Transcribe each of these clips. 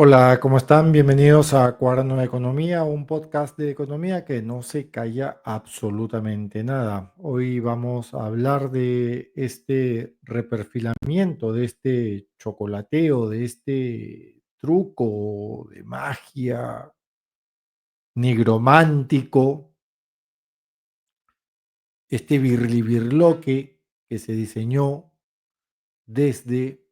Hola, ¿cómo están? Bienvenidos a Cuaderno de Economía, un podcast de economía que no se calla absolutamente nada. Hoy vamos a hablar de este reperfilamiento, de este chocolateo, de este truco de magia nigromántico, este birlibirloque que se diseñó desde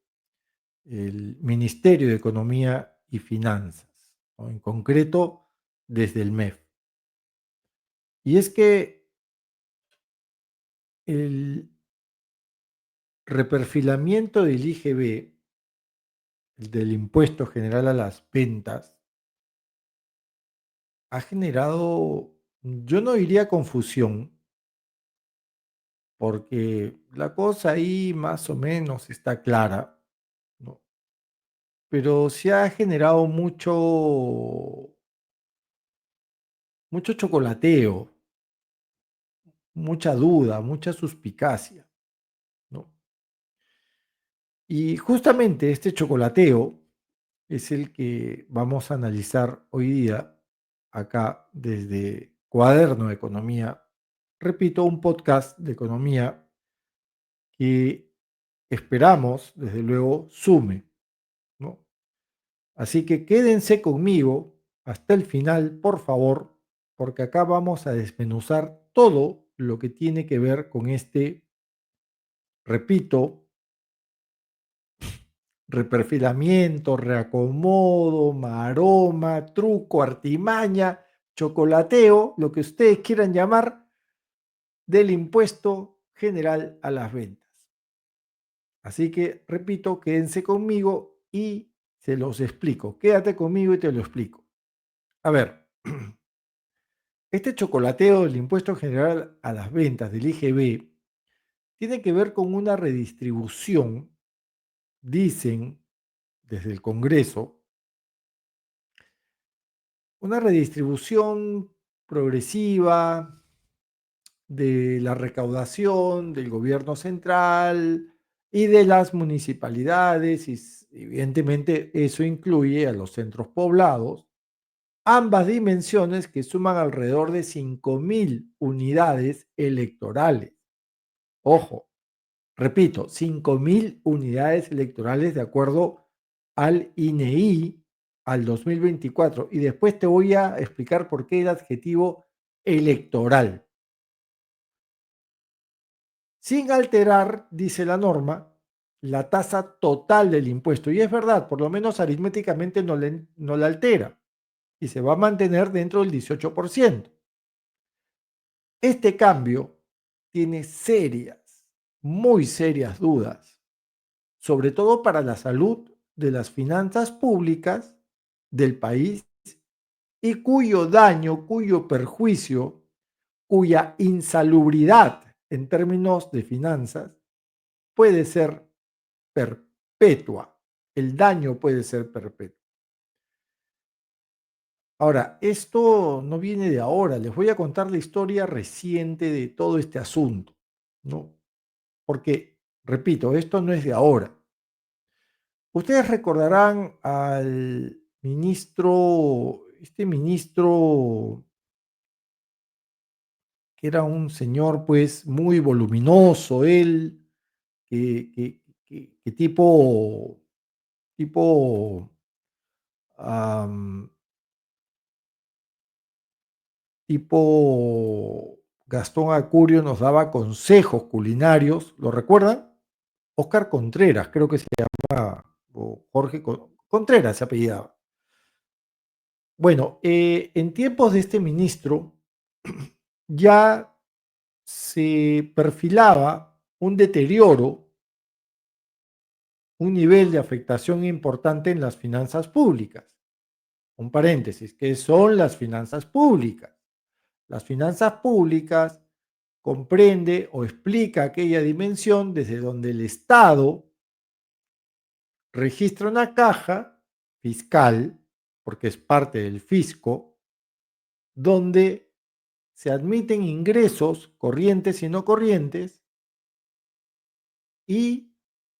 el Ministerio de Economía y Finanzas, o en concreto desde el MEF. Y es que el reperfilamiento del IGB, el del Impuesto General a las Ventas, ha generado, yo no diría confusión, porque la cosa ahí más o menos está clara, ¿no? Pero sí ha generado mucho chocolateo, mucha duda, mucha suspicacia, ¿no? Y justamente este chocolateo es el que vamos a analizar hoy día acá desde Cuaderno de Economía. Repito, un podcast de economía que esperamos, desde luego, sume, ¿no? Así que quédense conmigo hasta el final, por favor, porque acá vamos a desmenuzar todo lo que tiene que ver con este, repito, reperfilamiento, reacomodo, maroma, truco, artimaña, chocolateo, lo que ustedes quieran llamar, del impuesto general a las ventas. Así que, repito, quédense conmigo y se los explico. Quédate conmigo y te lo explico. A ver, este chocolateo del impuesto general a las ventas del IGB tiene que ver con una redistribución, dicen desde el Congreso, una redistribución progresiva de la recaudación del gobierno central y de las municipalidades, y evidentemente eso incluye a los centros poblados, ambas dimensiones que suman alrededor de 5.000 unidades electorales. Ojo, repito, 5.000 unidades electorales de acuerdo al INEI al 2024. Y después te voy a explicar por qué el adjetivo electoral. Sin alterar, dice la norma, la tasa total del impuesto. Y es verdad, por lo menos aritméticamente no la altera y se va a mantener dentro del 18%. Este cambio tiene serias, muy serias dudas, sobre todo para la salud de las finanzas públicas del país y cuyo daño, cuyo perjuicio, cuya insalubridad en términos de finanzas puede ser perpetua. El daño puede ser perpetuo. Ahora, esto no viene de ahora. Les voy a contar la historia reciente de todo este asunto, ¿no? Porque, repito, esto no es de ahora. Ustedes recordarán al ministro, este ministro que era un señor pues muy voluminoso, él, que tipo, am, tipo Gastón Acurio nos daba consejos culinarios, ¿lo recuerdan? Oscar Contreras, creo que se llama, o Jorge Contreras se apellidaba. Bueno, en tiempos de este ministro ya se perfilaba un deterioro, un nivel de afectación importante en las finanzas públicas. Un paréntesis, ¿qué son las finanzas públicas? Las finanzas públicas comprende o explica aquella dimensión desde donde el Estado registra una caja fiscal, porque es parte del fisco, donde se admiten ingresos corrientes y no corrientes y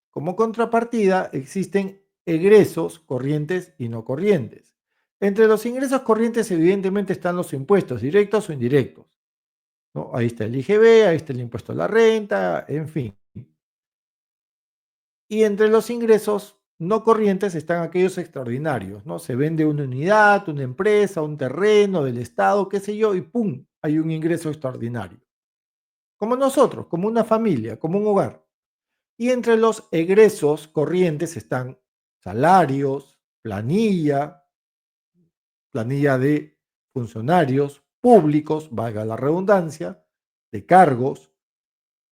como contrapartida existen egresos corrientes y no corrientes. Entre los ingresos corrientes, evidentemente, están los impuestos directos o indirectos, ¿no? Ahí está el IGB, ahí está el impuesto a la renta, en fin. Y entre los ingresos no corrientes están aquellos extraordinarios, ¿no? Se vende una unidad, una empresa, un terreno del Estado, qué sé yo, y ¡pum! Hay un ingreso extraordinario. Como nosotros, como una familia, como un hogar. Y entre los egresos corrientes están salarios, planilla de funcionarios públicos, valga la redundancia, de cargos,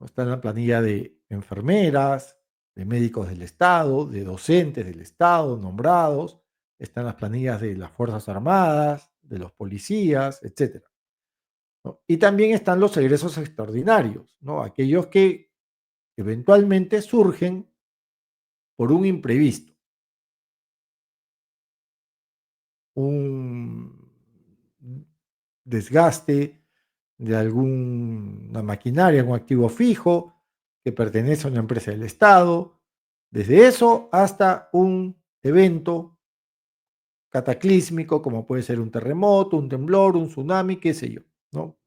¿no? Está en la planilla de enfermeras, de médicos del Estado, de docentes del Estado nombrados, están las planillas de las Fuerzas Armadas, de los policías, etcétera, ¿no? Y también están los egresos extraordinarios, ¿no? Aquellos que eventualmente surgen por un imprevisto, un desgaste de alguna maquinaria, un activo fijo que pertenece a una empresa del Estado, desde eso hasta un evento cataclísmico como puede ser un terremoto, un temblor, un tsunami, qué sé yo, ¿no?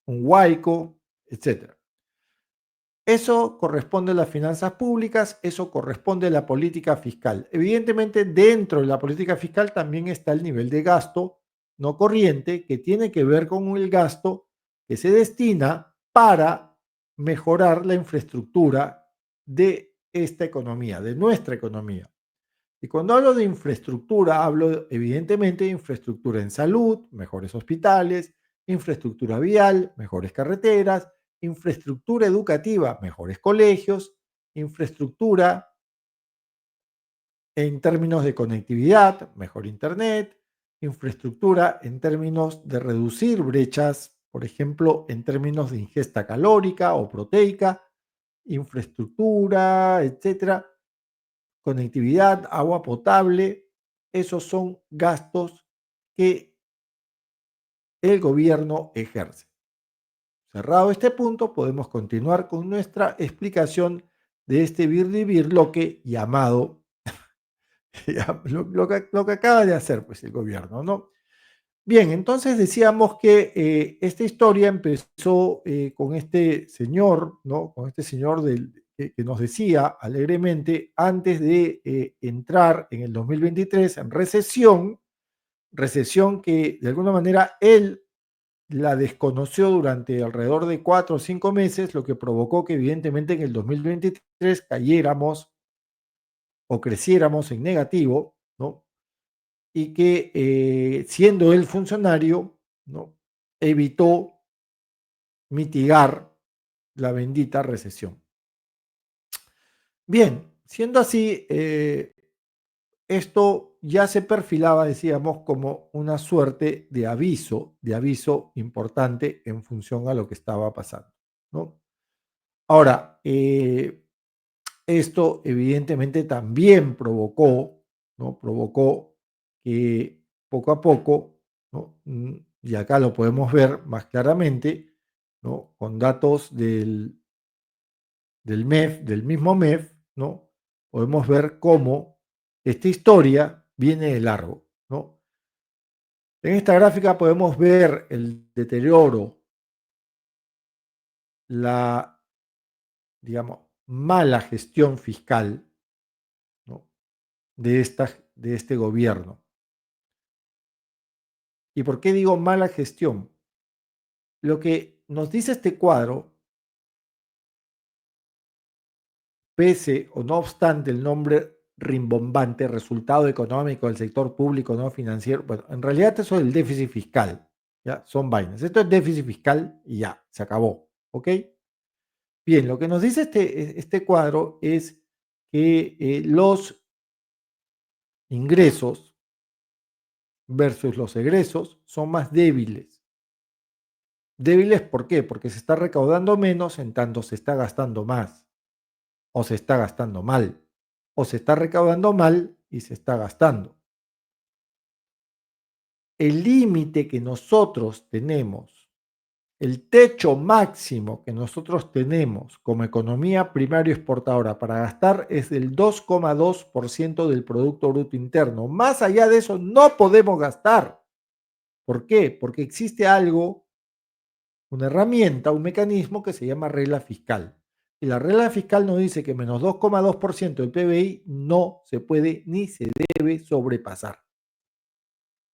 Un huaico, etcétera. Eso corresponde a las finanzas públicas, eso corresponde a la política fiscal. Evidentemente, dentro de la política fiscal también está el nivel de gasto no corriente, que tiene que ver con el gasto que se destina para mejorar la infraestructura de esta economía, de nuestra economía. Y cuando hablo de infraestructura, hablo evidentemente de infraestructura en salud, mejores hospitales, infraestructura vial, mejores carreteras, infraestructura educativa, mejores colegios, infraestructura en términos de conectividad, mejor internet, infraestructura en términos de reducir brechas, por ejemplo, en términos de ingesta calórica o proteica, infraestructura, etcétera, conectividad, agua potable, esos son gastos que el gobierno ejerce. Cerrado este punto, podemos continuar con nuestra explicación de este birlibirloque llamado lo que acaba de hacer pues, el gobierno, ¿no? Bien, entonces decíamos que esta historia empezó con este señor, ¿no? Con este señor que nos decía alegremente, antes de entrar en el 2023 en recesión que de alguna manera él la desconoció durante alrededor de 4 o 5 meses, lo que provocó que evidentemente en el 2023 cayéramos o creciéramos en negativo, ¿no? Y que siendo él funcionario, ¿no? Evitó mitigar la bendita recesión. Bien, siendo así, esto ya se perfilaba, decíamos, como una suerte de aviso importante en función a lo que estaba pasando, ¿no? Ahora, esto evidentemente también provocó, ¿no? Provocó que poco a poco, ¿no? Y acá lo podemos ver más claramente, ¿no? Con datos del MEF, del mismo MEF, ¿no? Podemos ver cómo esta historia viene de largo, ¿no? En esta gráfica podemos ver el deterioro, la, digamos, mala gestión fiscal, ¿no? de este gobierno. ¿Y por qué digo mala gestión? Lo que nos dice este cuadro, pese o no obstante el nombre rimbombante, resultado económico del sector público no financiero, bueno, en realidad eso es el déficit fiscal, ¿ya? Son vainas. Esto es déficit fiscal y ya, se acabó, ¿ok? Bien, lo que nos dice este cuadro es que los ingresos versus los egresos son más débiles. ¿Débiles por qué? Porque se está recaudando menos en tanto se está gastando más, o se está gastando mal, o se está recaudando mal y se está gastando. El límite que nosotros tenemos El techo máximo que nosotros tenemos como economía primaria exportadora para gastar es del 2,2% del Producto Bruto Interno. Más allá de eso no podemos gastar. ¿Por qué? Porque existe algo, una herramienta, un mecanismo que se llama regla fiscal. Y la regla fiscal nos dice que menos 2,2% del PBI no se puede ni se debe sobrepasar.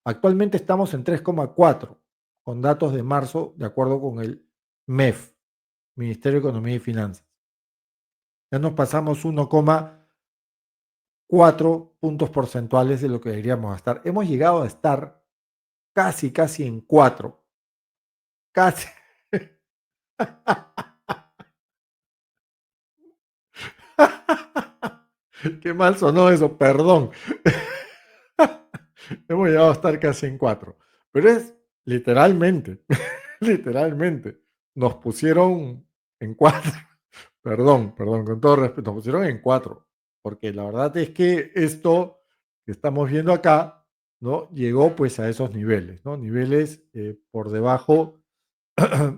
Actualmente estamos en 3,4 con datos de marzo, de acuerdo con el MEF, Ministerio de Economía y Finanzas. Ya nos pasamos 1,4 puntos porcentuales de lo que deberíamos gastar. Hemos llegado a estar casi en 4. Casi. Qué mal sonó eso, perdón. Hemos llegado a estar casi en 4. Pero es literalmente, literalmente. Nos pusieron en 4. Perdón, con todo respeto, nos pusieron en 4. Porque la verdad es que esto que estamos viendo acá, ¿no? Llegó pues a esos niveles, ¿no? Niveles por debajo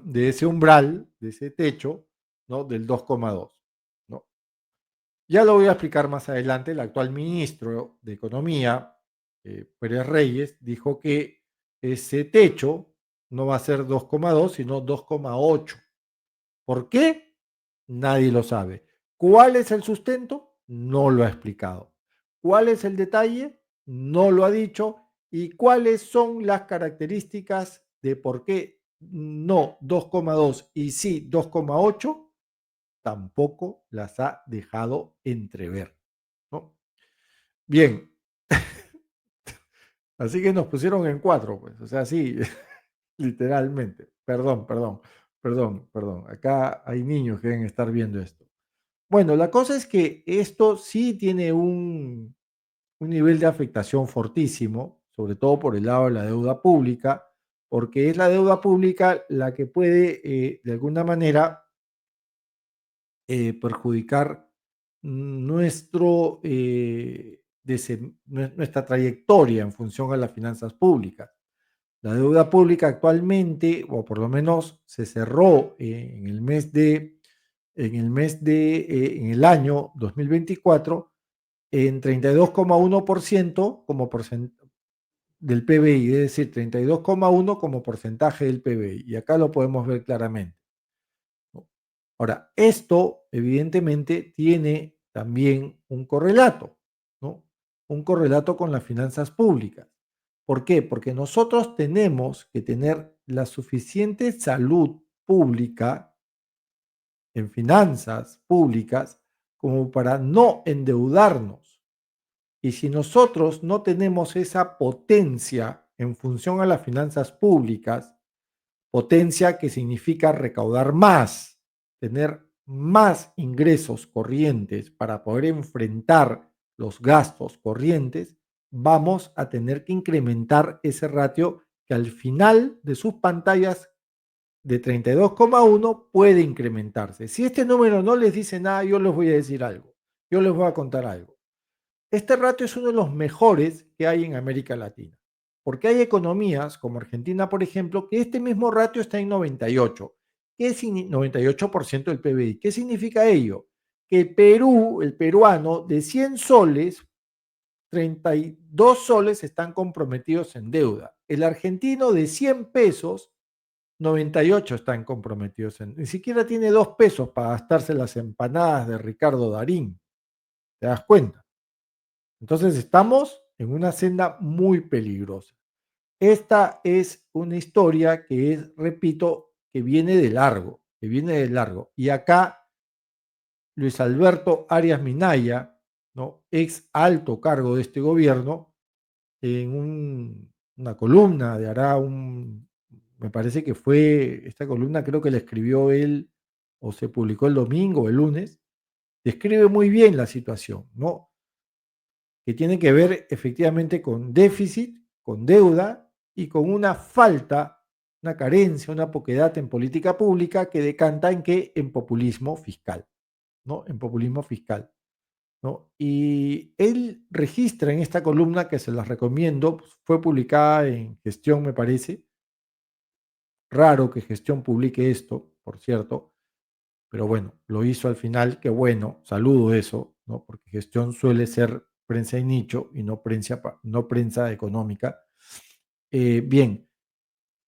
de ese umbral, de ese techo, ¿no? Del 2,2, ¿no? Ya lo voy a explicar más adelante. El actual ministro de Economía, Pérez Reyes, dijo que ese techo no va a ser 2,2, sino 2,8. ¿Por qué? Nadie lo sabe. ¿Cuál es el sustento? No lo ha explicado. ¿Cuál es el detalle? No lo ha dicho. ¿Y cuáles son las características de por qué no 2,2 y sí 2,8? Tampoco las ha dejado entrever, ¿no? Bien, así que nos pusieron en 4, pues, o sea, sí, literalmente. Perdón. Acá hay niños que deben estar viendo esto. Bueno, la cosa es que esto sí tiene un nivel de afectación fortísimo, sobre todo por el lado de la deuda pública, porque es la deuda pública la que puede, de alguna manera, perjudicar nuestro, nuestra trayectoria en función a las finanzas públicas. La deuda pública actualmente, o por lo menos se cerró en el año 2024 en 32,1% del PBI, es decir, 32,1 como porcentaje del PBI. Y acá lo podemos ver claramente, ¿no? Ahora, esto evidentemente tiene también un correlato, ¿no? Un correlato con las finanzas públicas. ¿Por qué? Porque nosotros tenemos que tener la suficiente salud pública en finanzas públicas como para no endeudarnos. Y si nosotros no tenemos esa potencia en función a las finanzas públicas, potencia que significa recaudar más, tener más ingresos corrientes para poder enfrentar los gastos corrientes, vamos a tener que incrementar ese ratio que al final de sus pantallas de 32,1 puede incrementarse. Si este número no les dice nada, yo les voy a decir algo. Yo les voy a contar algo. Este ratio es uno de los mejores que hay en América Latina, porque hay economías como Argentina, por ejemplo, que este mismo ratio está en 98, que es 98% del PBI. ¿Qué significa ello? Que Perú, el peruano, de 100 soles, 32 soles están comprometidos en deuda. El argentino de 100 pesos, 98 están comprometidos en... Ni siquiera tiene 2 pesos para gastarse las empanadas de Ricardo Darín. ¿Te das cuenta? Entonces estamos en una senda muy peligrosa. Esta es una historia que es, repito, que viene de largo, que viene de largo. Y acá Luis Alberto Arias Minaya, ¿no? Ex alto cargo de este gobierno, en una columna de me parece que fue, esta columna creo que la escribió él o se publicó el domingo o el lunes, describe muy bien la situación, ¿no? Que tiene que ver efectivamente con déficit, con deuda y con una falta, una carencia, una poquedad en política pública que decanta en qué? En populismo fiscal, ¿no? En populismo fiscal, ¿no? Y él registra en esta columna que se las recomiendo, pues, fue publicada en Gestión, me parece, raro que Gestión publique esto, por cierto, pero bueno, lo hizo al final, qué bueno, saludo eso, ¿no? Porque Gestión suele ser prensa de nicho y no prensa económica. Bien,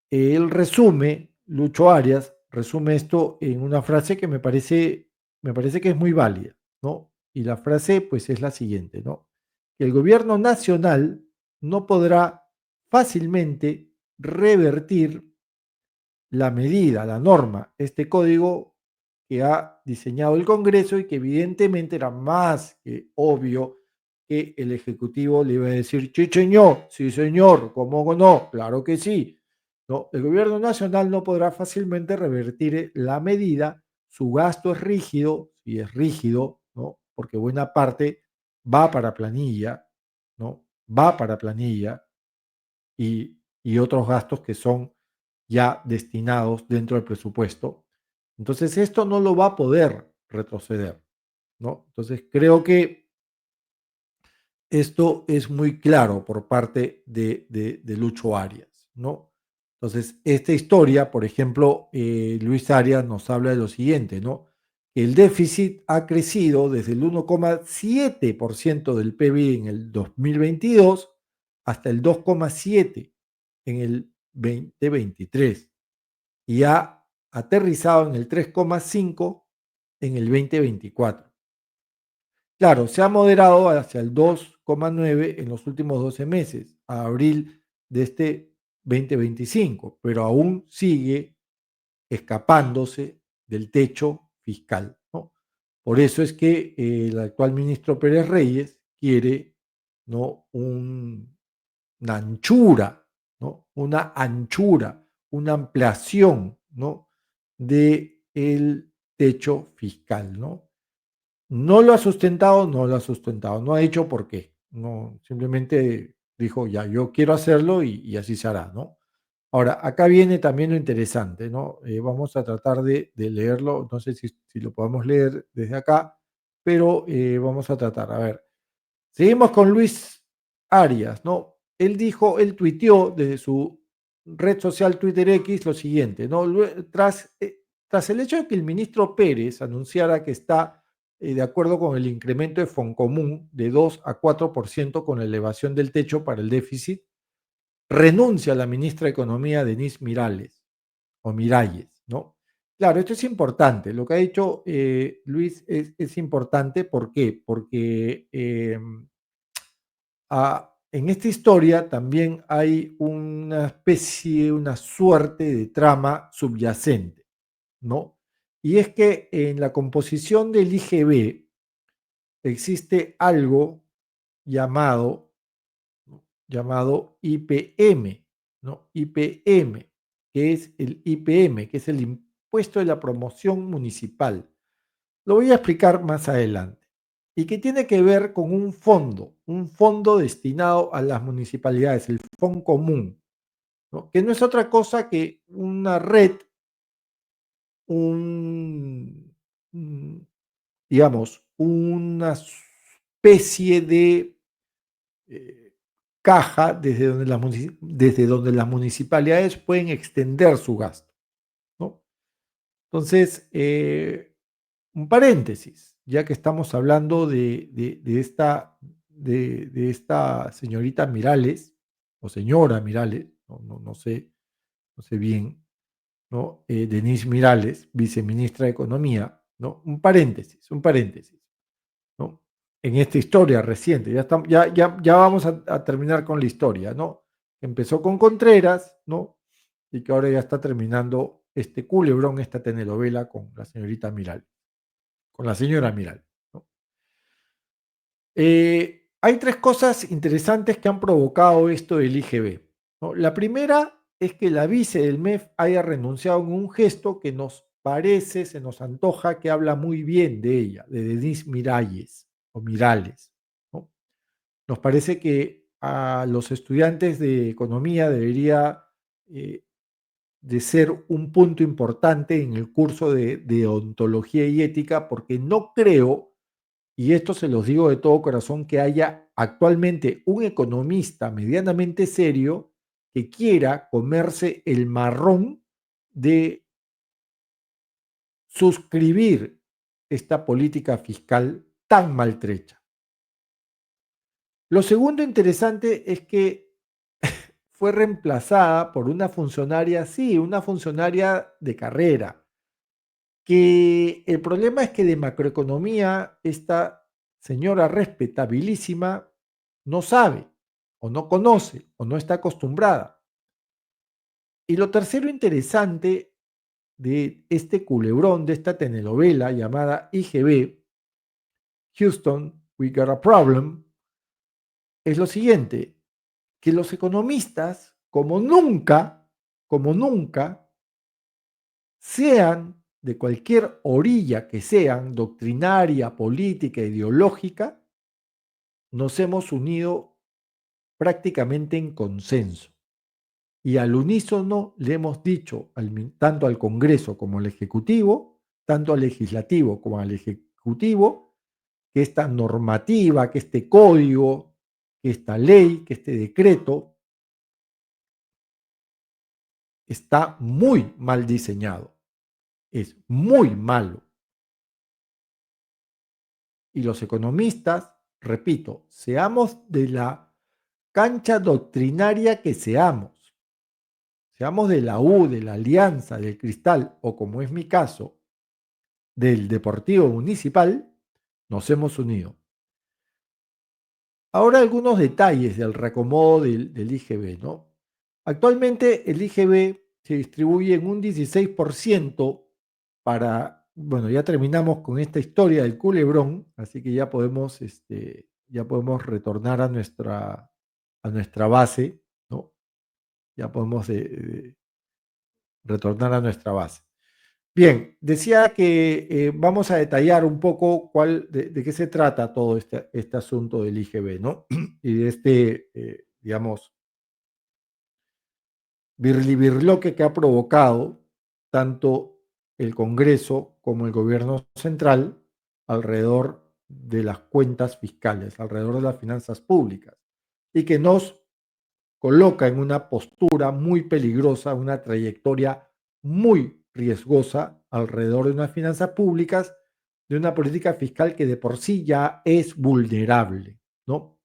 él resume, Lucho Arias, resume esto en una frase que me parece que es muy válida, ¿no? Y la frase, pues, es la siguiente, ¿no? Que el gobierno nacional no podrá fácilmente revertir la medida, la norma, este código que ha diseñado el Congreso y que evidentemente era más que obvio que el Ejecutivo le iba a decir, sí señor, ¿cómo no? Claro que sí. No, el gobierno nacional no podrá fácilmente revertir la medida, su gasto es rígido, y es rígido, ¿no? Porque buena parte va para planilla, ¿no? Va para planilla y otros gastos que son ya destinados dentro del presupuesto. Entonces, esto no lo va a poder retroceder, ¿no? Entonces, creo que esto es muy claro por parte de Lucho Arias, ¿no? Entonces, esta historia, por ejemplo, Luis Arias nos habla de lo siguiente, ¿no? Que el déficit ha crecido desde el 1,7% del PIB en el 2022 hasta el 2,7% en el 2023 y ha aterrizado en el 3,5 en el 2024. Claro, se ha moderado hacia el 2,9 en los últimos 12 meses, a abril de este 2025, pero aún sigue escapándose del techo fiscal, ¿no? Por eso es que el actual ministro Pérez Reyes quiere, ¿no? Una anchura, ¿no? Una anchura, una ampliación, ¿no? De el techo fiscal, ¿no? No lo ha sustentado, no lo ha sustentado, no ha dicho por qué, no, simplemente dijo, ya, yo quiero hacerlo y así se hará, ¿no? Ahora, acá viene también lo interesante, ¿no? Vamos a tratar de leerlo, no sé si lo podemos leer desde acá, pero vamos a tratar, a ver. Seguimos con Luis Arias, ¿no? Él dijo, él tuiteó desde su red social Twitter X lo siguiente, ¿no? Tras el hecho de que el ministro Pérez anunciara que está de acuerdo con el incremento de Foncomún de 2 a 4% con la elevación del techo para el déficit, renuncia la ministra de Economía Denise Miralles, o Miralles, ¿no? Claro, esto es importante. Lo que ha dicho Luis es importante. ¿Por qué? Porque en esta historia también hay una especie, una suerte de trama subyacente, ¿no? Y es que en la composición del IGB existe algo llamado, ¿no? Llamado IPM, ¿no? IPM, que es el IPM, que es el impuesto de la promoción municipal. Lo voy a explicar más adelante. Y que tiene que ver con un fondo destinado a las municipalidades, el Fondo Común, ¿no? Que no es otra cosa que una red, un, un, digamos, una especie de eh, caja desde donde las municipalidades pueden extender su gasto, ¿no? Entonces, un paréntesis, ya que estamos hablando de esta señorita Mirales, o señora Mirales, no sé, no sé bien, ¿no? Denise Mirales, viceministra de Economía, ¿no? Un paréntesis, ¿no? En esta historia reciente, ya vamos a terminar con la historia, ¿no? Empezó con Contreras, ¿no? Y que ahora ya está terminando este culebrón, esta telenovela con la señorita Mirales, con la señora Mirales, ¿no? Hay tres cosas interesantes que han provocado esto del IGB, ¿no? La primera es que la vice del MEF haya renunciado en un gesto que nos parece, se nos antoja que habla muy bien de ella, de Denise Miralles o Mirales, ¿no? Nos parece que a los estudiantes de economía debería de ser un punto importante en el curso de ontología y ética, porque no creo, y esto se los digo de todo corazón, que haya actualmente un economista medianamente serio que quiera comerse el marrón de suscribir esta política fiscal tan maltrecha. Lo segundo interesante es que fue reemplazada por una funcionaria, sí, una funcionaria de carrera, que el problema es que de macroeconomía esta señora respetabilísima no sabe, o no conoce, o no está acostumbrada. Y lo tercero interesante de este culebrón, de esta telenovela llamada IGB, Houston, We Got a Problem, es lo siguiente, que los economistas, como nunca, sean de cualquier orilla que sean, doctrinaria, política, ideológica, nos hemos unido prácticamente en consenso. Y al unísono le hemos dicho tanto al Congreso como al Ejecutivo, tanto al Legislativo como al Ejecutivo, que esta normativa, que este código, que esta ley, que este decreto está muy mal diseñado, es muy malo. Y los economistas, repito, seamos de la cancha doctrinaria que seamos de la U, de la Alianza, del Cristal, o como es mi caso, del Deportivo Municipal, nos hemos unido. Ahora algunos detalles del reacomodo del IGB, ¿no? Actualmente el IGB se distribuye en un 16% para, bueno, ya terminamos con esta historia del culebrón, así que ya podemos retornar a nuestra base, ¿no? Ya podemos retornar a nuestra base. Bien, decía que vamos a detallar un poco de qué se trata todo este asunto del IGB, ¿no? Y de digamos, birlibirloque que ha provocado tanto el Congreso como el gobierno central alrededor de las cuentas fiscales, alrededor de las finanzas públicas, y que nos coloca en una postura muy peligrosa, una trayectoria muy riesgosa alrededor de unas finanzas públicas, de una política fiscal que de por sí ya es vulnerable, ¿no?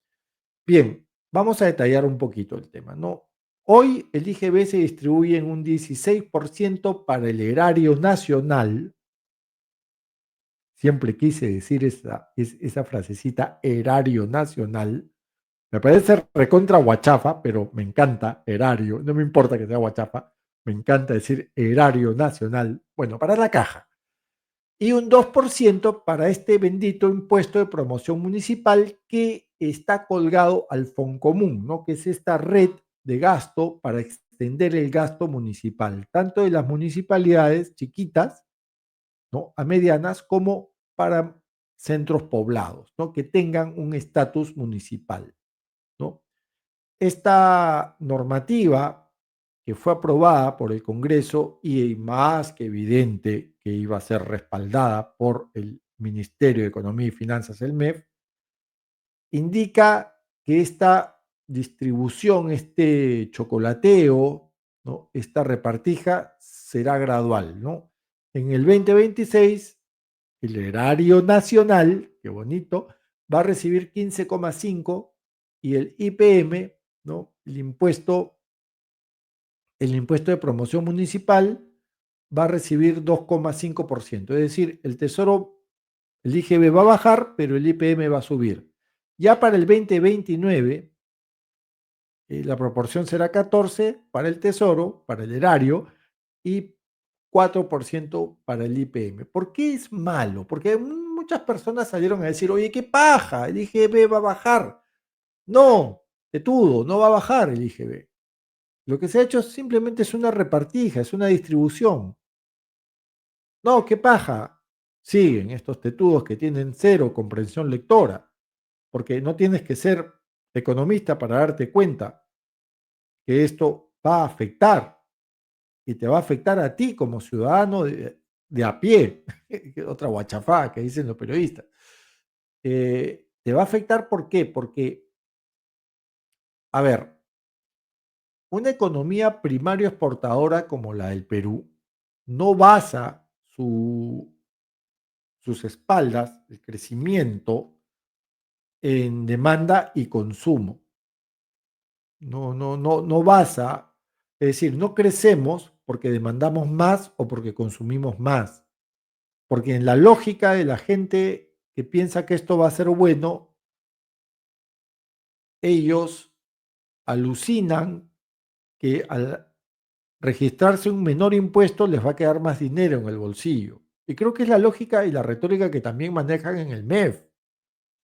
Bien, vamos a detallar un poquito el tema, ¿no? Hoy el IGB se distribuye en un 16% para el erario nacional. Siempre quise decir esa frasecita, erario nacional. Me parece recontra guachafa, pero me encanta erario. No me importa que sea guachafa. Me encanta decir erario nacional. Bueno, para la caja. Y un 2% para este bendito impuesto de promoción municipal que está colgado al Foncomún, ¿no? Que es esta red de gasto para extender el gasto municipal, tanto de las municipalidades chiquitas, ¿no? A medianas, como para centros poblados, ¿no? Que tengan un estatus municipal, ¿no? Esta normativa que fue aprobada por el Congreso y más que evidente que iba a ser respaldada por el Ministerio de Economía y Finanzas, el MEF, indica que esta distribución, este chocolateo, ¿no? Esta repartija será gradual, ¿no? En el 2026, el erario nacional, qué bonito, va a recibir 15,5 y el IPM, ¿no? El impuesto de promoción municipal va a recibir 2,5%. Es decir, el IGB va a bajar, pero el IPM va a subir. Ya para el 2029, la proporción será 14 para el Tesoro, para el erario, y 4% para el IPM. ¿Por qué es malo? Porque muchas personas salieron a decir, oye, qué paja, el IGB va a bajar. No, tetudo, no va a bajar el IGB. Lo que se ha hecho simplemente es una repartija, es una distribución. No, qué paja. Siguen estos tetudos que tienen cero comprensión lectora, porque no tienes que ser economista para darte cuenta que esto va a afectar y te va a afectar a ti como ciudadano de a pie. Otra guachafá que dicen los periodistas. Te va a afectar, ¿por qué? Porque, a ver, una economía primario exportadora como la del Perú no basa sus espaldas, el crecimiento, en demanda y consumo. No basa, es decir, no crecemos porque demandamos más o porque consumimos más. Porque en la lógica de la gente que piensa que esto va a ser bueno, ellos alucinan que al registrarse un menor impuesto les va a quedar más dinero en el bolsillo. Y creo que es la lógica y la retórica que también manejan en el MEF.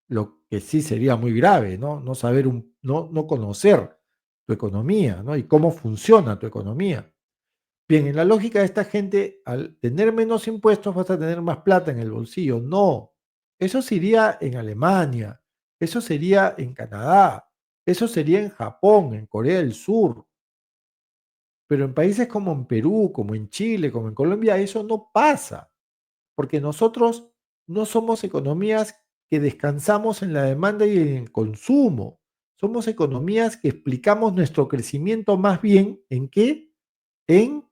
Lo que sí sería muy grave, ¿no? No saber, no conocer tu economía, ¿no? Y cómo funciona tu economía. Bien, en la lógica de esta gente, al tener menos impuestos vas a tener más plata en el bolsillo. No, eso sería en Alemania, eso sería en Canadá, eso sería en Japón, en Corea del Sur. Pero en países como en Perú, como en Chile, como en Colombia, eso no pasa, porque nosotros no somos economías que descansamos en la demanda y en el consumo. Somos economías que explicamos nuestro crecimiento más bien en qué? En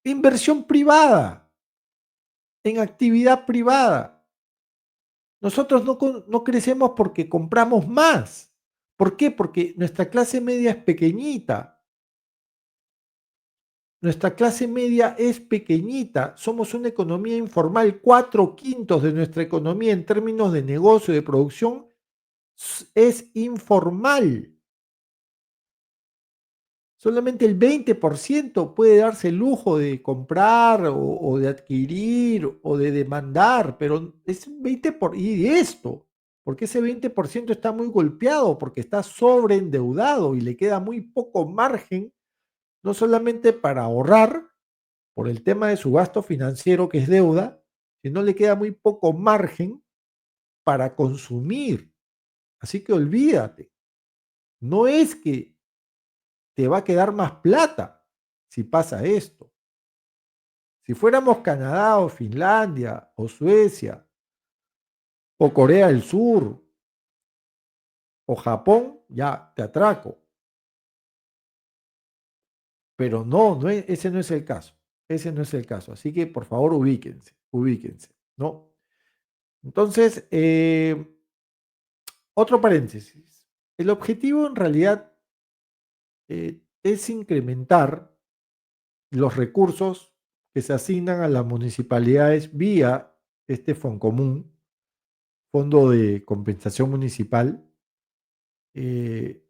inversión privada, en actividad privada. Nosotros no crecemos porque compramos más. ¿Por qué? Porque nuestra clase media es pequeñita. Nuestra clase media es pequeñita. Somos una economía informal. 4/5 de nuestra economía en términos de negocio, de producción, es informal. Solamente el 20% puede darse el lujo de comprar o de adquirir o de demandar, pero es un 20%, y esto, porque ese 20% está muy golpeado, porque está sobreendeudado y le queda muy poco margen, no solamente para ahorrar por el tema de su gasto financiero, que es deuda, sino le queda muy poco margen para consumir. Así que olvídate, no es que te va a quedar más plata si pasa esto. Si fuéramos Canadá o Finlandia o Suecia o Corea del Sur o Japón, ya te atraco. Pero ese no es el caso. Ese no es el caso. Así que por favor ubíquense, ubíquense, ¿no? Entonces, otro paréntesis. El objetivo en realidad es incrementar los recursos que se asignan a las municipalidades vía este Foncomún, Fondo de Compensación Municipal, eh,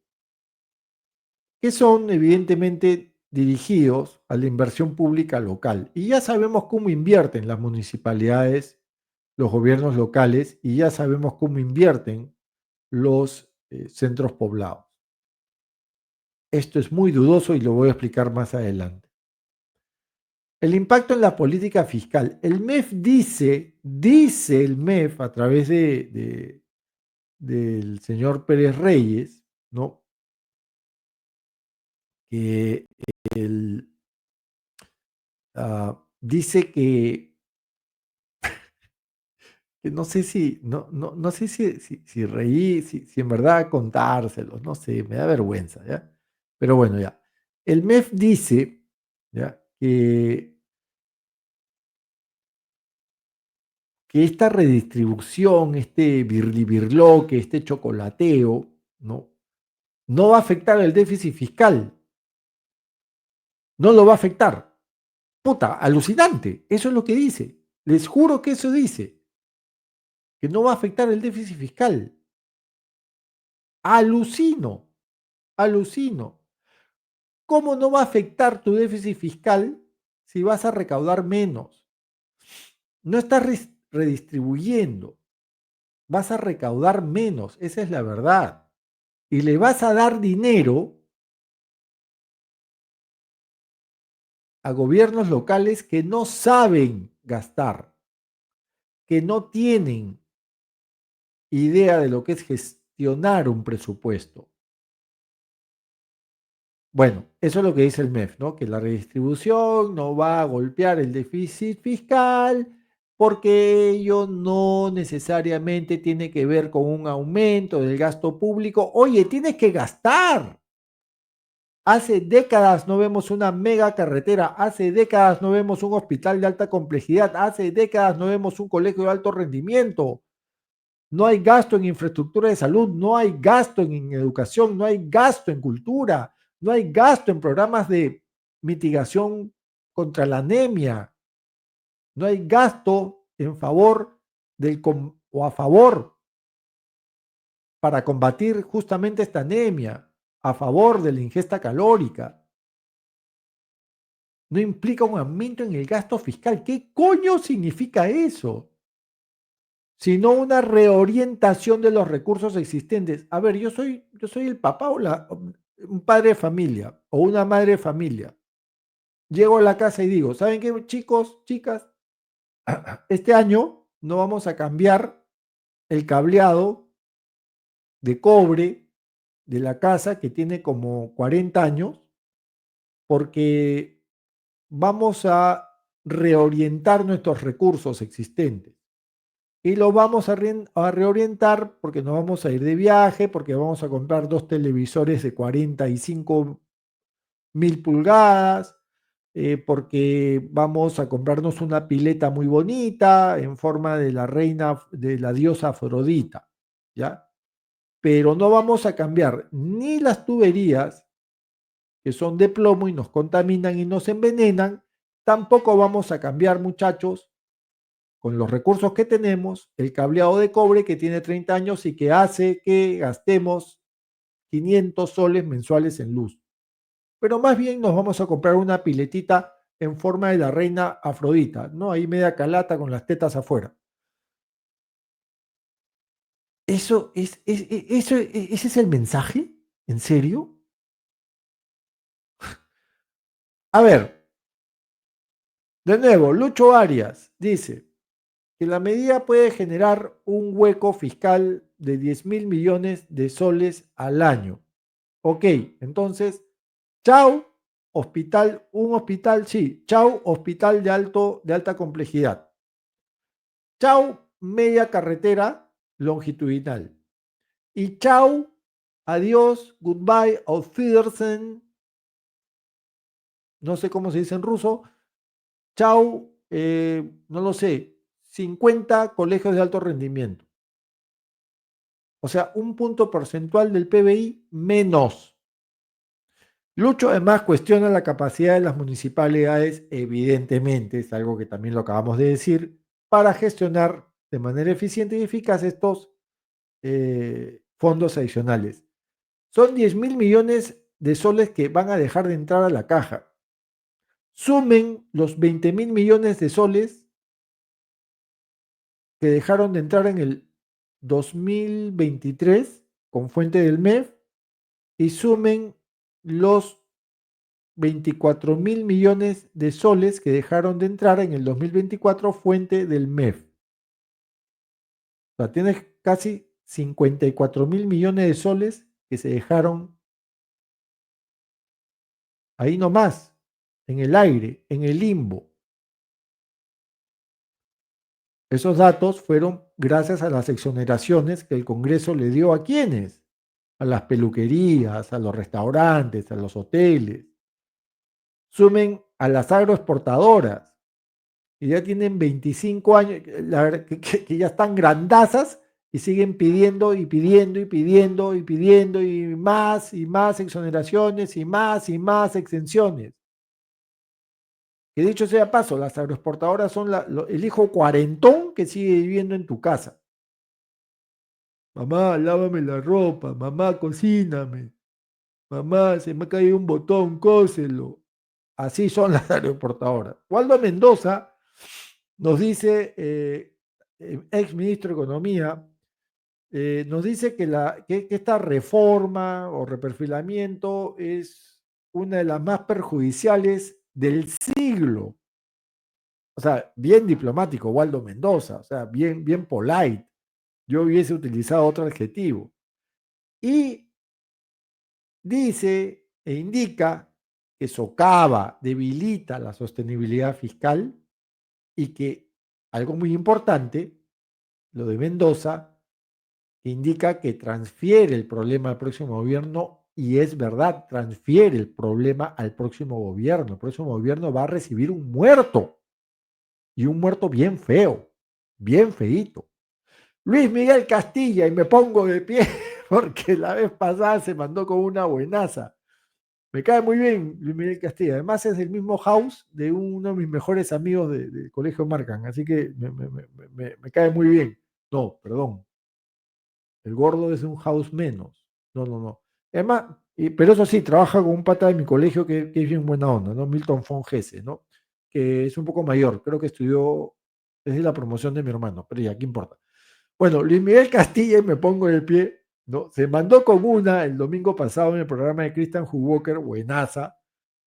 que son evidentemente dirigidos a la inversión pública local. Y ya sabemos cómo invierten las municipalidades, los gobiernos locales, y ya sabemos cómo invierten los centros poblados. Esto es muy dudoso y lo voy a explicar más adelante. El impacto en la política fiscal. El MEF dice el MEF a través del señor Pérez Reyes, ¿no? Que él dice que no sé si, no sé si reí, si en verdad contárselos, no sé, me da vergüenza, ¿ya? Pero bueno, ya. El MEF dice, ¿ya? Que esta redistribución, este birlibirloque, este chocolateo, ¿no? No va a afectar el déficit fiscal, no lo va a afectar. Puta, alucinante, eso es lo que dice. Les juro que eso dice, que no va a afectar el déficit fiscal. Alucino, alucino. ¿Cómo no va a afectar tu déficit fiscal si vas a recaudar menos? No estás redistribuyendo, vas a recaudar menos, esa es la verdad. Y le vas a dar dinero a gobiernos locales que no saben gastar, que no tienen idea de lo que es gestionar un presupuesto. Bueno, eso es lo que dice el MEF, ¿no? Que la redistribución no va a golpear el déficit fiscal porque ello no necesariamente tiene que ver con un aumento del gasto público. Oye, tienes que gastar. Hace décadas no vemos una mega carretera, hace décadas no vemos un hospital de alta complejidad, hace décadas no vemos un colegio de alto rendimiento. No hay gasto en infraestructura de salud, no hay gasto en educación, no hay gasto en cultura, no hay gasto en programas de mitigación contra la anemia, no hay gasto en favor o a favor para combatir justamente esta anemia, a favor de la ingesta calórica. No implica un aumento en el gasto fiscal. ¿Qué coño significa eso? Sino una reorientación de los recursos existentes. A ver, yo soy el papá un padre de familia o una madre de familia. Llego a la casa y digo, ¿saben qué, chicos, chicas? Este año no vamos a cambiar el cableado de cobre de la casa que tiene como 40 años porque vamos a reorientar nuestros recursos existentes. Y lo vamos a reorientar porque nos vamos a ir de viaje, porque vamos a comprar 2 televisores de 45.000 pulgadas, porque vamos a comprarnos una pileta muy bonita en forma de la reina, de la diosa Afrodita, ¿ya? Pero no vamos a cambiar ni las tuberías, que son de plomo y nos contaminan y nos envenenan, tampoco vamos a cambiar, muchachos, con los recursos que tenemos, el cableado de cobre que tiene 30 años y que hace que gastemos 500 soles mensuales en luz. Pero más bien nos vamos a comprar una piletita en forma de la reina Afrodita, ¿no? Ahí media calata con las tetas afuera. ¿Ese es el mensaje? ¿En serio? A ver, de nuevo, Lucho Arias dice que la medida puede generar un hueco fiscal de 10.000 millones de soles al año. Ok, entonces, chau, un hospital, sí, chau, hospital de alta complejidad. Chau, media carretera longitudinal. Y chau, adiós, goodbye, auf Wiedersehen, no sé cómo se dice en ruso. Chau, no lo sé, 50 colegios de alto rendimiento. O sea, un punto porcentual del PBI menos. Lucho además cuestiona la capacidad de las municipalidades, evidentemente, es algo que también lo acabamos de decir, para gestionar de manera eficiente y eficaz estos fondos adicionales. Son 10.000 millones de soles que van a dejar de entrar a la caja. Sumen los 20.000 millones de soles que dejaron de entrar en el 2023 con fuente del MEF y sumen los 24.000 millones de soles que dejaron de entrar en el 2024 fuente del MEF. O sea, tienes casi 54.000 millones de soles que se dejaron ahí nomás, en el aire, en el limbo. Esos datos fueron gracias a las exoneraciones que el Congreso le dio a quienes, a las peluquerías, a los restaurantes, a los hoteles. Sumen a las agroexportadoras, que ya tienen 25 años, que ya están grandazas y siguen pidiendo y pidiendo y pidiendo y pidiendo y más exoneraciones y más exenciones. Que dicho sea paso, las agroexportadoras son el hijo cuarentón que sigue viviendo en tu casa. Mamá, lávame la ropa, mamá, cocíname, mamá, se me ha caído un botón, cóselo. Así son las agroexportadoras. Waldo Mendoza nos dice, ex ministro de Economía, nos dice que esta reforma o reperfilamiento es una de las más perjudiciales del siglo. O sea, bien diplomático, Waldo Mendoza, o sea, bien, bien polite. Yo hubiese utilizado otro adjetivo. Y dice e indica que socava, debilita la sostenibilidad fiscal y que, algo muy importante, lo de Mendoza, que indica que transfiere el problema al próximo gobierno y es verdad, transfiere el problema al próximo gobierno. El próximo gobierno va a recibir un muerto, y un muerto bien feo, bien feíto. Luis Miguel Castilla, y me pongo de pie porque la vez pasada se mandó con una buenaza. Me cae muy bien Luis Miguel Castilla. Además es del mismo house de uno de mis mejores amigos del Colegio Marcan, así que me cae muy bien. No, perdón, el gordo es un house menos. No, no, no. Además, pero eso sí, trabaja con un pata de mi colegio que es bien buena onda, ¿no? Milton von Gese, ¿no? Que es un poco mayor, creo que estudió, es de la promoción de mi hermano, pero ya, ¿qué importa? Bueno, Luis Miguel Castilla, y me pongo en el pie, ¿no? Se mandó con una el domingo pasado en el programa de Christian Huboker, buenaza,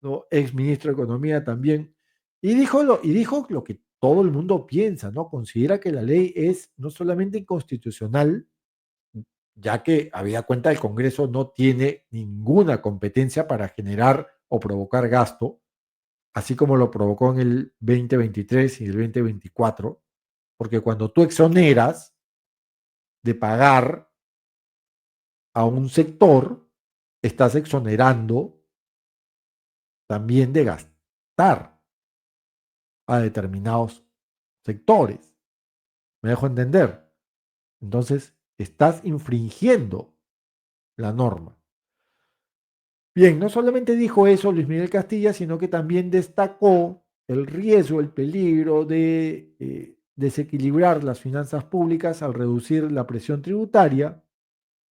¿no? Ex ministro de Economía también, y dijo lo que todo el mundo piensa, ¿no? Considera que la ley es no solamente inconstitucional, ya que había cuenta el Congreso no tiene ninguna competencia para generar o provocar gasto, así como lo provocó en el 2023 y el 2024, porque cuando tú exoneras de pagar a un sector, estás exonerando también de gastar a determinados sectores. ¿Me dejo entender? Entonces, estás infringiendo la norma. Bien, no solamente dijo eso Luis Miguel Castilla, sino que también destacó el riesgo, el peligro de desequilibrar las finanzas públicas al reducir la presión tributaria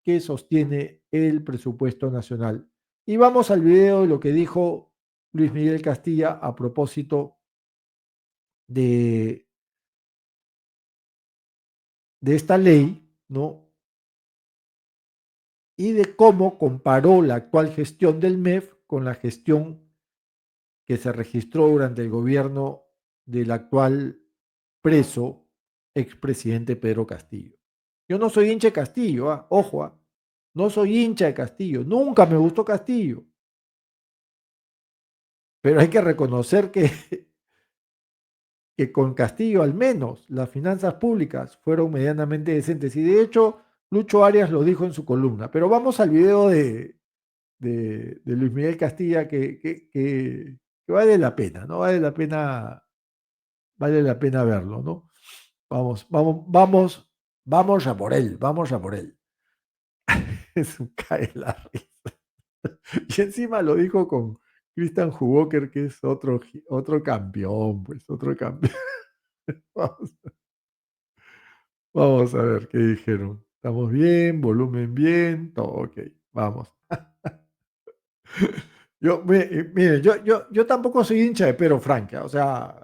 que sostiene el presupuesto nacional. Y vamos al video de lo que dijo Luis Miguel Castilla a propósito de, de esta ley, ¿no? Y de cómo comparó la actual gestión del MEF con la gestión que se registró durante el gobierno del actual preso expresidente Pedro Castillo. Yo no soy hincha de Castillo, ojo, no soy hincha de Castillo, nunca me gustó Castillo, pero hay que reconocer que con Castillo al menos las finanzas públicas fueron medianamente decentes. Y de hecho, Lucho Arias lo dijo en su columna. Pero vamos al video de Luis Miguel Castilla que vale la pena, ¿no? Vale la pena verlo, ¿no? Vamos, vamos, vamos, vamos a por él, vamos a por él. Es un cae la risa. Y encima lo dijo con Christian Huboker, que es otro campeón, pues, otro campeón. Vamos, vamos a ver qué dijeron. ¿Estamos bien? ¿Volumen bien? Todo ok. Vamos. Mire, yo tampoco soy hincha de Pedro Franque. O sea,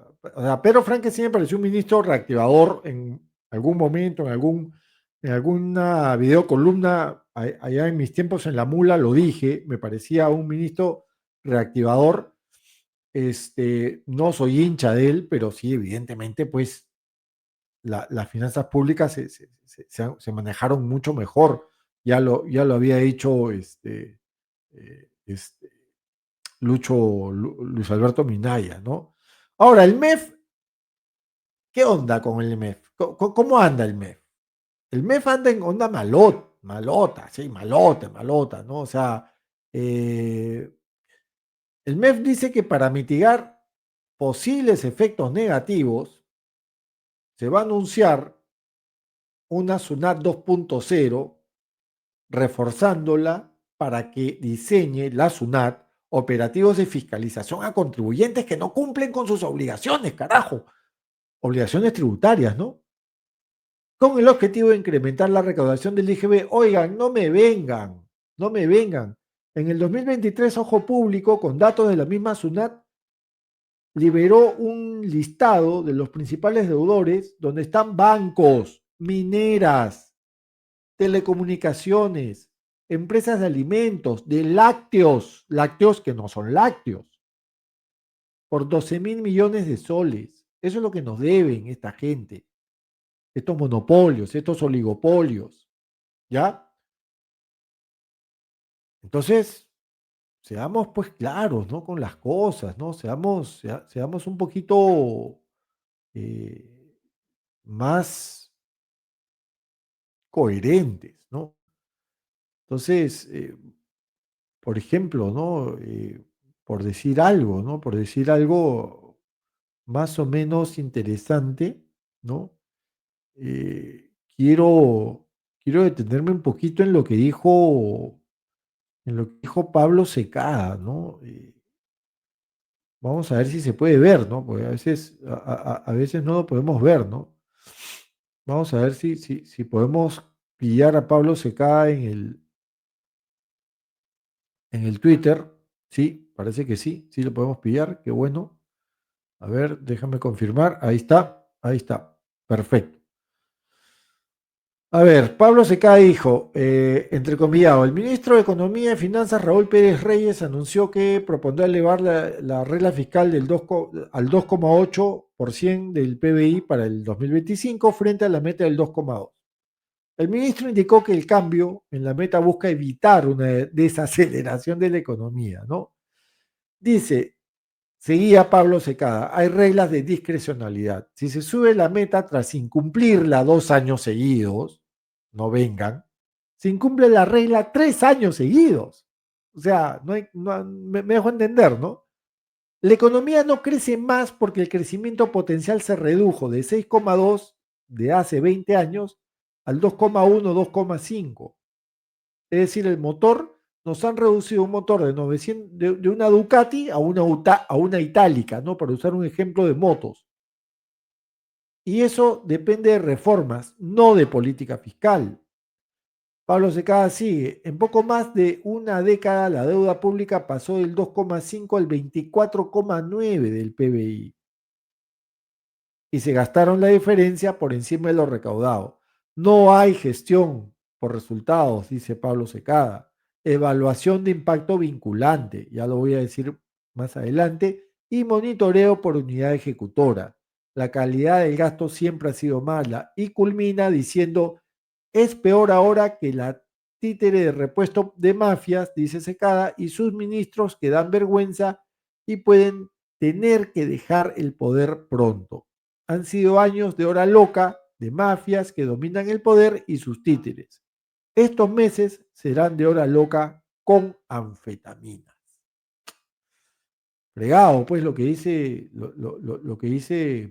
Pedro Franque sí me pareció un ministro reactivador en algún momento, en alguna videocolumna, allá en mis tiempos en la mula lo dije, me parecía un ministro reactivador. No soy hincha de él, pero sí, evidentemente, pues las finanzas públicas se manejaron mucho mejor. Ya lo había dicho este, Luis Alberto Minaya, ¿no? Ahora, el MEF, ¿qué onda con el MEF? ¿Cómo anda el MEF? El MEF anda en onda malota, sí, malota, ¿no? O sea, eh, el MEF dice que para mitigar posibles efectos negativos, se va a anunciar una SUNAT 2.0, reforzándola para que diseñe la SUNAT operativos de fiscalización a contribuyentes que no cumplen con sus obligaciones, carajo, obligaciones tributarias, ¿no? Con el objetivo de incrementar la recaudación del IGB. Oigan, no me vengan. En el 2023, Ojo Público, con datos de la misma SUNAT, liberó un listado de los principales deudores donde están bancos, mineras, telecomunicaciones, empresas de alimentos, de lácteos que no son lácteos, por 12.000 millones de soles. Eso es lo que nos deben esta gente, estos monopolios, estos oligopolios, ¿ya? Entonces, seamos pues claros, ¿no? Con las cosas, ¿no? Seamos un poquito eh, más coherentes, ¿no? Entonces, por ejemplo, ¿no? Por decir algo, ¿no? Por decir algo más o menos interesante, ¿no? Quiero detenerme un poquito en lo que dijo Pablo Secada, ¿no? Vamos a ver si se puede ver, ¿no? Porque a veces no lo podemos ver, ¿no? Vamos a ver si podemos pillar a Pablo Secada en el Twitter. Sí, parece que sí, sí lo podemos pillar, qué bueno. A ver, déjame confirmar. Ahí está, ahí está. Perfecto. A ver, Pablo Secada dijo, entrecomillado, el ministro de Economía y Finanzas, Raúl Pérez Reyes, anunció que propondrá elevar la regla fiscal al 2,8% del PBI para el 2025 frente a la meta del 2,2%. El ministro indicó que el cambio en la meta busca evitar una desaceleración de la economía, ¿no? Dice, seguía Pablo Secada, hay reglas de discrecionalidad. Si se sube la meta tras incumplirla 2 años seguidos, no vengan, se incumple la regla 3 años seguidos. O sea, me dejo entender, ¿no? La economía no crece más porque el crecimiento potencial se redujo de 6,2 de hace 20 años al 2,1, 2,5. Es decir, el motor, nos han reducido un motor de 900, de una Ducati a una itálica, ¿no? Para usar un ejemplo de motos. Y eso depende de reformas, no de política fiscal. Pablo Secada sigue. En poco más de una década, la deuda pública pasó del 2,5 al 24,9 del PBI. Y se gastaron la diferencia por encima de lo recaudado. No hay gestión por resultados, dice Pablo Secada. Evaluación de impacto vinculante, ya lo voy a decir más adelante, y monitoreo por unidad ejecutora. La calidad del gasto siempre ha sido mala y culmina diciendo, es peor ahora que la títere de repuesto de mafias, dice Secada, y sus ministros que dan vergüenza y pueden tener que dejar el poder pronto. Han sido años de hora loca, de mafias que dominan el poder y sus títeres. Estos meses serán de hora loca con anfetaminas. Fregado, pues lo que dice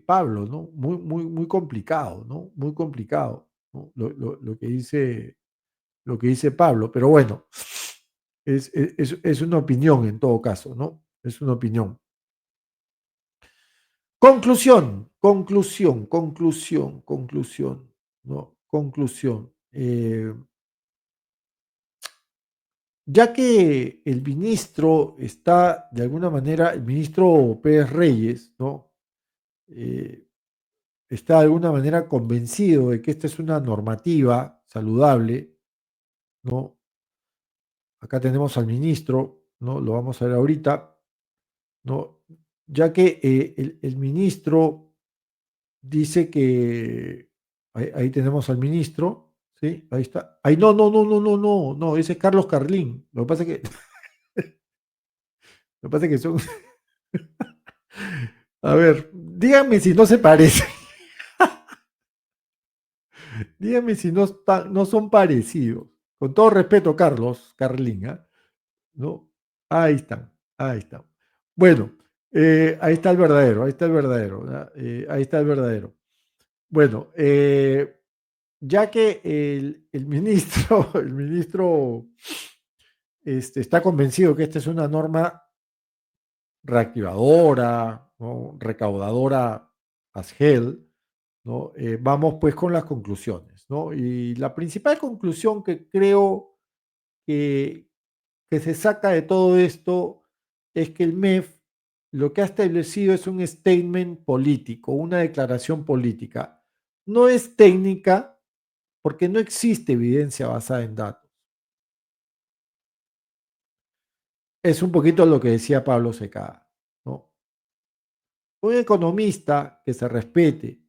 Pablo, ¿no? Muy, muy, muy complicado, ¿no? Muy complicado, ¿no? Lo que dice Pablo, pero bueno, es una opinión en todo caso, ¿no? Es una opinión. Conclusión, ¿no? Conclusión. Ya que el ministro está, de alguna manera, el ministro Pérez Reyes, ¿no? Eh, está de alguna manera convencido de que esta es una normativa saludable, ¿no? Acá tenemos al ministro, ¿no? Lo vamos a ver ahorita, ¿no? Ya que el ministro dice que, ahí tenemos al ministro, ¿sí? Ahí está. Ay, no, ese es Carlos Carlín. Lo que pasa es que, lo que pasa es que son, a ver, díganme si no se parecen, díganme si no son parecidos. Con todo respeto, Carlos Carlín, ¿ah? ¿No? Ahí están, ahí están. Bueno, ahí está el verdadero, ahí está el verdadero, ¿verdad? Ahí está el verdadero. Bueno, ya que el ministro, el ministro está convencido que esta es una norma reactivadora, ¿no? Recaudadora as hell, ¿no? Vamos pues con las conclusiones, ¿no? Y la principal conclusión que creo que, que se saca de todo esto es que el MEF lo que ha establecido es un statement político, una declaración política. No es técnica porque no existe evidencia basada en datos. Es un poquito lo que decía Pablo Secada, ¿no? Un economista que se respete,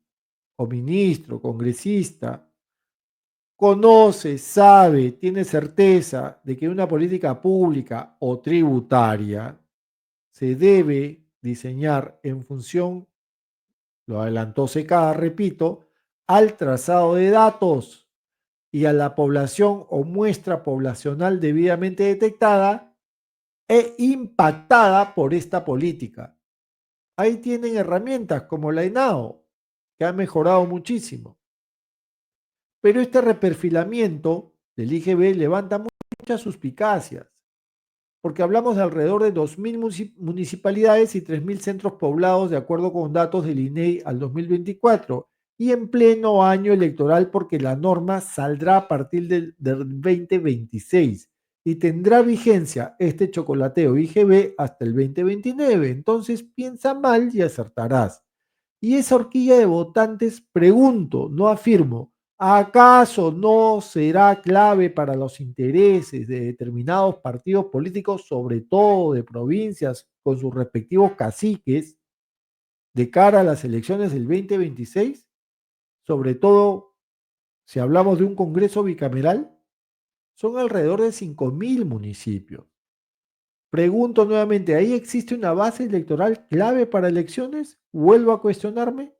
o ministro, congresista, conoce, sabe, tiene certeza de que una política pública o tributaria se debe diseñar en función, lo adelantó Secada, repito, al trazado de datos y a la población o muestra poblacional debidamente detectada e impactada por esta política. Ahí tienen herramientas como la ENAO, que ha mejorado muchísimo. Pero este reperfilamiento del IGB levanta muchas suspicacias, porque hablamos de alrededor de 2.000 municipalidades y 3.000 centros poblados, de acuerdo con datos del INEI al 2024, y en pleno año electoral, porque la norma saldrá a partir del 2026 y tendrá vigencia este chocolateo IGB hasta el 2029. Entonces piensa mal y acertarás. Y esa horquilla de votantes, pregunto, no afirmo, ¿acaso no será clave para los intereses de determinados partidos políticos, sobre todo de provincias, con sus respectivos caciques, de cara a las elecciones del 2026? Sobre todo si hablamos de un Congreso bicameral, son alrededor de 5.000 municipios. Pregunto nuevamente, ¿ahí existe una base electoral clave para elecciones? Vuelvo a cuestionarme.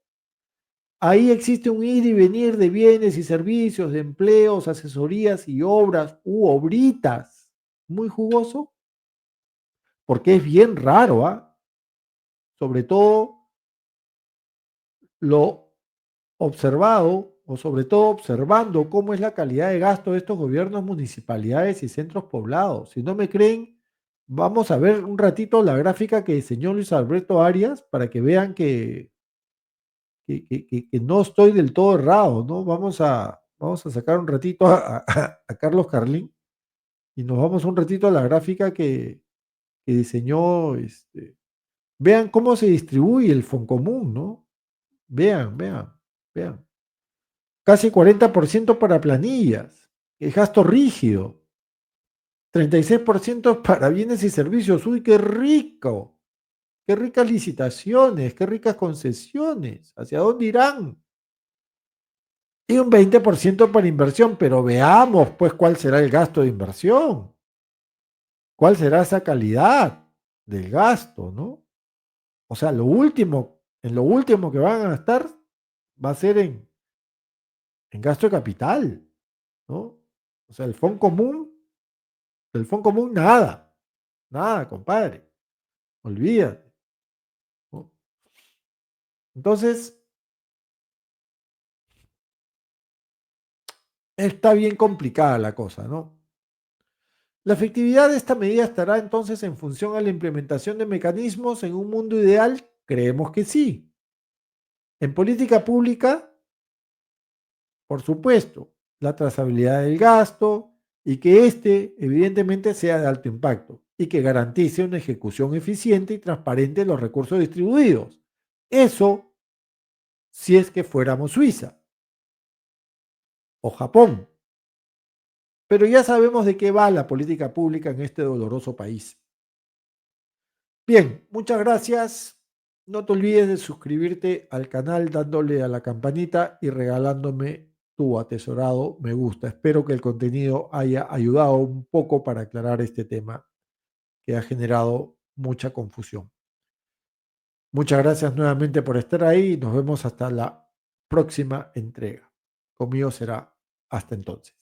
Ahí existe un ir y venir de bienes y servicios, de empleos, asesorías y obras u obritas. Muy jugoso, porque es bien raro, ¿ah? Sobre todo lo observado, o sobre todo observando cómo es la calidad de gasto de estos gobiernos, municipalidades y centros poblados. Si no me creen, vamos a ver un ratito la gráfica que diseñó Luis Alberto Arias para que vean que no estoy del todo errado, ¿no? Vamos a sacar un ratito a Carlos Carlín y nos vamos un ratito a la gráfica que diseñó. Vean cómo se distribuye el Foncomún, ¿no? Vean, vean, vean. Casi 40% para planillas, el gasto rígido, 36% para bienes y servicios. Uy, qué rico, qué ricas licitaciones, qué ricas concesiones. ¿Hacia dónde irán? Y un 20% para inversión, pero veamos pues cuál será el gasto de inversión, cuál será esa calidad del gasto, ¿no? O sea, lo último que van a gastar va a ser en gasto de capital, ¿no? O sea, del fondo común nada, nada, compadre, olvídate, ¿no? Entonces, está bien complicada la cosa, ¿no? La efectividad de esta medida estará entonces en función a la implementación de mecanismos en un mundo ideal. Creemos que sí. En política pública, por supuesto, la trazabilidad del gasto y que éste evidentemente sea de alto impacto y que garantice una ejecución eficiente y transparente de los recursos distribuidos. Eso si es que fuéramos Suiza o Japón. Pero ya sabemos de qué va la política pública en este doloroso país. Bien, muchas gracias. No te olvides de suscribirte al canal dándole a la campanita y regalándome tu atesorado me gusta. Espero que el contenido haya ayudado un poco para aclarar este tema que ha generado mucha confusión. Muchas gracias nuevamente por estar ahí y nos vemos hasta la próxima entrega. Conmigo será hasta entonces.